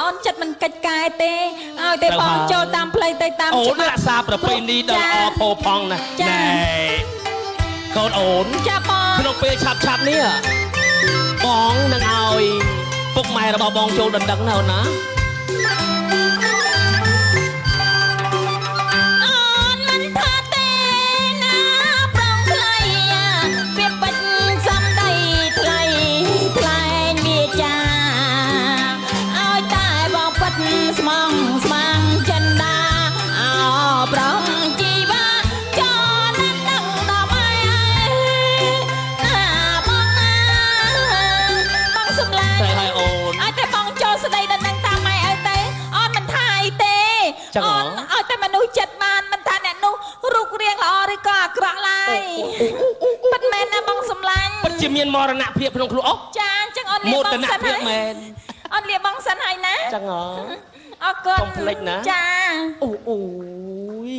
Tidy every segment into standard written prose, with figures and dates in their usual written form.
អូនចិត្តមិនកិច្ចការទេឲ្យតែបងចូលតាមផ្លូវទៅតាមអូនរក្សាប្រពៃណីដ៏ល្អផូរផង់ណាស់ណែកូនអូនចាបងក្នុងពេលឆាប់នេះបងនឹងឲ្យពុកម៉ែរបស់បងចូលដណ្ដឹងណាអូនណាអូនឲ្យតែមនុស្សចិត្តបានមិនថាអ្នកនោះរូបរាងល្អឬក៏អាក្រក់ឡើយពិតមែនណាបងសំឡាញ់ពិតជាមានមរណភាពក្នុងខ្លួនអូចាអញ្ចឹងអូនលាបងសិនហើយមែនអូនលាបងសិនហើយណាចឹងអរគុណកុំភ្លេចណាចាអូយ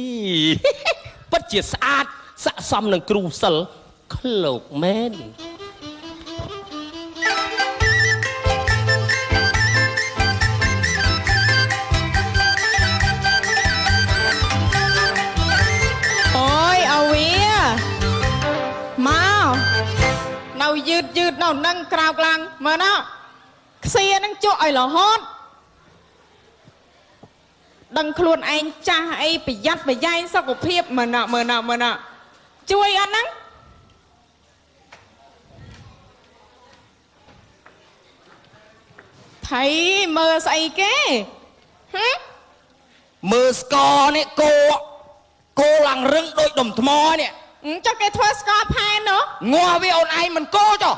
ពិតជាស្អាតស័ក្តិសមនឹងគ្រូសិលឃ្លោកមែនយឺតនៅនឹងក្រោកឡើងមើលណាខ្សៀនឹងជក់ឲ្យរហូតដឹងខ្លួនឯងចាស់អីប្រយ័ត្នប្រយែងសុខភាពមើលណាជួយអត់ហ្នឹងថៃមើលស្អីគេមើលស្កនេះគោឡើងរឹងដូចដុំថ្មនេះចុះគេធ្វើស្ករផែននោះងាស់វាអូនឯងមិនកោចុះ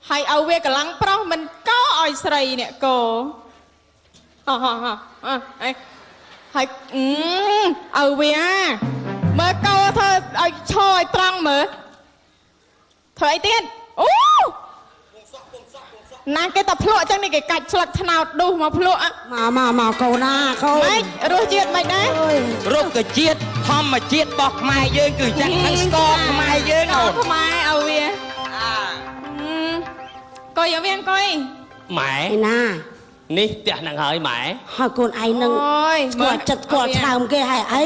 ហើយឲ្យវាកម្លាំងប្រុសមិនកោឲ្យស្រីអ្នកកោអហើយឲ្យវាមើលកោធ្វើឲ្យឈរឲ្យត្រង់មើលធ្វើអីទៀតអូណាគេតែភ្លក់ចឹងនេះគេកាច់ស្លឹកថ្នោតដុះមកភ្លក់មកកូនណាកូនម៉េចរសជាតិមិនដែររុក្ខជាតិធម្មជាតិរបស់ខ្មែរយើងគឺចាស់នឹងស្ករខ្មែរយើងអូនខ្មែរឲ្យវាកុយឲ្យវាអង្គុយម៉ែណានេះផ្ទះហ្នឹងហើយម៉ែហើយកូនឯងនឹងស្គាល់ចិត្តស្គាល់ថ្លើមគេហើយអី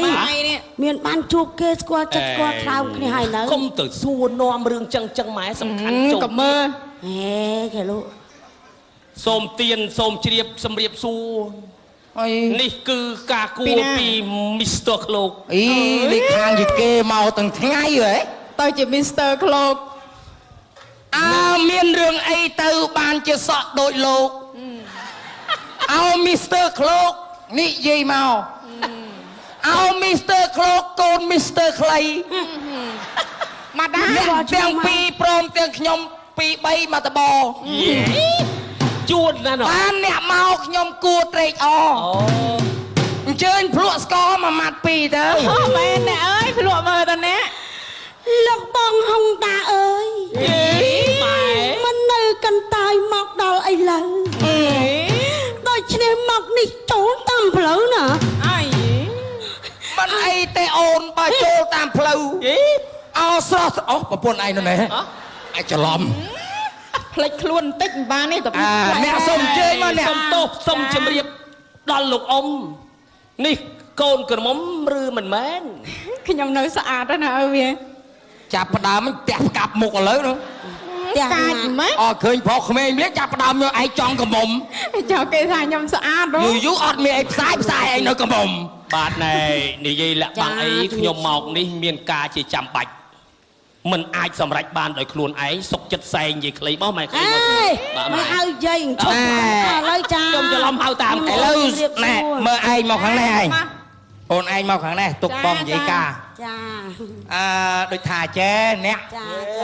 មានបានជួបគេស្គាល់ចិត្តស្គាល់ថ្លើមគ្នាហើយនៅកុំទៅសួរនាំរឿងចឹងម៉ែសំខាន់ជុំកុំមើលគេលោកសូមទៀនសូមជ្រាបសម្រាបសួរនេះគឺការគួរពីមីស្ទ័រក្លោកនេះខាងជាគេមកទាំងថ្ងៃហ៎ទៅជាមីស្ទ័រក្លោកមានរឿងអីទៅបានជាសក់ដូចលោកមីស្ទ័រក្លោកនិយាយមកមីស្ទ័រក្លោកកូនមីស្ទ័រខ្លីមកដែរទាំងពីរព្រមទាំងខ្ញុំពីរបីមកតបជួនណាស់បានអ្នកមកខ្ញុំគួរត្រេកអរអញ្ជើញភ្លក់ស្ករមួយម៉ាត់ពីរទៅមែនអ្នកអើយភ្លក់មើលតអ្នកលោកបងហុងតាអើយម៉ែមិននៅកន្តើយមកដល់ឥឡូវដូច្នេះមកនេះចូលតាមផ្លូវណាអីមិនអីទេអូនបើចូលតាមផ្លូវស្រស់ប្រពន្ធឯងនោះណែអាចច្រឡំផ្លេចខ្លួនបន្តិចបាននេះតែអ្នកសូមអញ្ជើញមកអ្នកសូមទោសសូមជម្រាបដល់លោកអ៊ំនេះកូនក្រមុំឬមិនមែនខ្ញុំនៅស្អាតណាស់អើវាចាប់ផ្ដើមផ្ទះផ្កាប់មុខឥឡូវនោះកាចម៉េចឃើញប្រុសក្មេងម្លេះចាប់ផ្ដើមយកឯងចង់ក្រមុំចោលគេថាខ្ញុំស្អាតយូរអត់មានអីផ្សាយឯងនៅក្រមុំបាទណែនិយាយលាក់បាំងអីខ្ញុំមកនេះមានការជាចាំបាច់មិនអាចសម្រេចបានដោយខ្លួនឯងសុកចិត្តសែងនិយាយខ្លីបោះម៉ែខ្លីបាទមកហៅយាយឈប់ឥឡូវចាខ្ញុំច្រឡំហៅតាមឥឡូវណែមើលឯងមកខាងនេះឯងអូនឯងមកខាងនេះទុកបងនិយាយការចាដូចថាចេអ្នក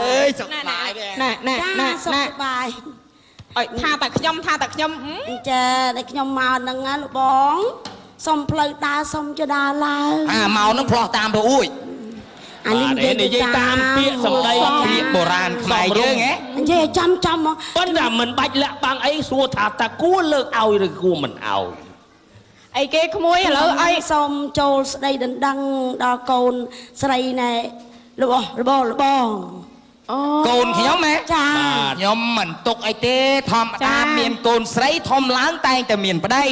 អើយសុខបាយណែសុខបាយអើយថាតែខ្ញុំចាតែខ្ញុំមកហ្នឹងណាលោកបងសុំផ្លូវដើរសុំចដើរឡើងមកហ្នឹងផ្លោះតាមទៅអួយអានេះនិយាយតាមពាក្យសម្ដីពាក្យបុរាណខ្មែរយើងហ៎និយាយចំមកប៉ុន្តែមិនបាច់លាក់បាំងអីសួរថាតើគួរលើកឲ្យឬគួរមិនឲ្យអីគេក្មួយឥឡូវឲ្យសូមចូលស្ដីដណ្ដឹងដល់កូនស្រីណែរបស់ កូនខ្ញុំហ៎ ចា ខ្ញុំមិនទុកអីទេធម្មតាមានកូនស្រីធំឡើងតែងតែមានប្តី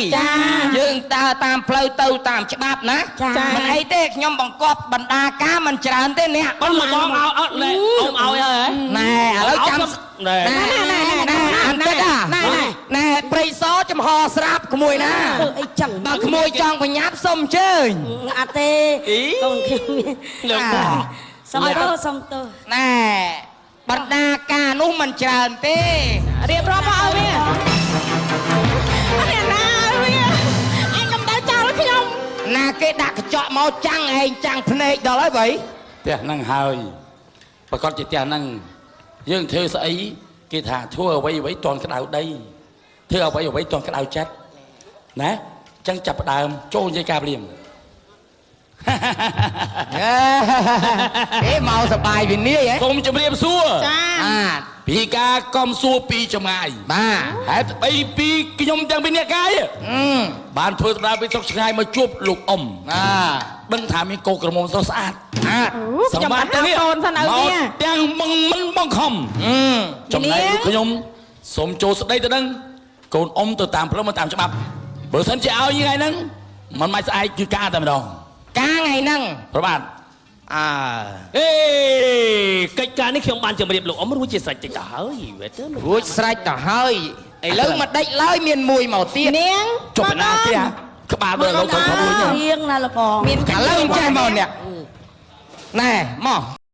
យើងដើរតាមផ្លូវទៅតាមច្បាប់ណាមិនអីទេខ្ញុំបង្គាប់បណ្ដាការមិនច្រើនទេអ្នក បងមកបងឲ្យអត់លេអ៊ំឲ្យហើយ ណែឥឡូវចាំ ណែ អានទឹកណែព្រៃសចំហស្រាប់ក្មួយណា ធ្វើអីចឹង បើក្មួយចង់បញ្ញាប់សុំអញ្ជើញ អត់ទេកូនខ្ញុំ លើក សុំទោសុំទោ ណែបណ្ដាការនោះមិនច្រើនទេ រៀបរាប់មកឲ្យវាអត់អ្នកណាវាអញកំដៅចោលខ្ញុំ ណាគេដាក់កញ្ចក់មកចាំងឯងចាំងភ្នែកដល់ហើយបើ ផ្ទះហ្នឹងហើយប្រកាសជាផ្ទះហ្នឹងយើងធ្វើស្អីគេថាធ្វើអ្វីអ្វីតន់ក្តៅដីធ្វើអ្វីអ្វីតន់ក្តៅចិត្តណាអញ្ចឹងចាប់ផ្ដើមចូលនិយាយការព្រាម ហេមកសបាយវិនាយហ៎ សូមជម្រាបសួរ បាទ ពីការកំសួរពីចម្ងាយ បាទ ហេតុអីពីខ្ញុំទាំងពីរនាក់កាយបានធ្វើដំណើរពីស្រុកឆ្ងាយមកជួបលោកអ៊ំដឹងថាមានកោក្រមុំស្រស់ស្អាតសម្បត្តិទៅនេះ កូនសិនឲ្យវា ទាំងមិនបង្ខំចំណែកលោកខ្ញុំសូមចូលស្ដីទៅនឹងកូនអ៊ំទៅតាមផ្លូវមកតាមច្បាប់បើសិនជាឲ្យថ្ងៃហ្នឹងមិនមិនស្អែកគឺការតែម្ដង ការថ្ងៃហ្នឹង ប្របាទ អើ អេកិច្ចការនេះខ្ញុំបានជម្រាបលោកអ៊ំរួចជាស្រេចតិចទៅហើយវាទៅ រួចស្រេចទៅហើយឥឡូវមកដេចឡើយមានមួយមកទៀត នាង ចុះបណ្ណាផ្ទះក្បាលមើលលោកទៅខំរួច រៀងណាលបង ឥឡូវចេះមកអ្នកណែមក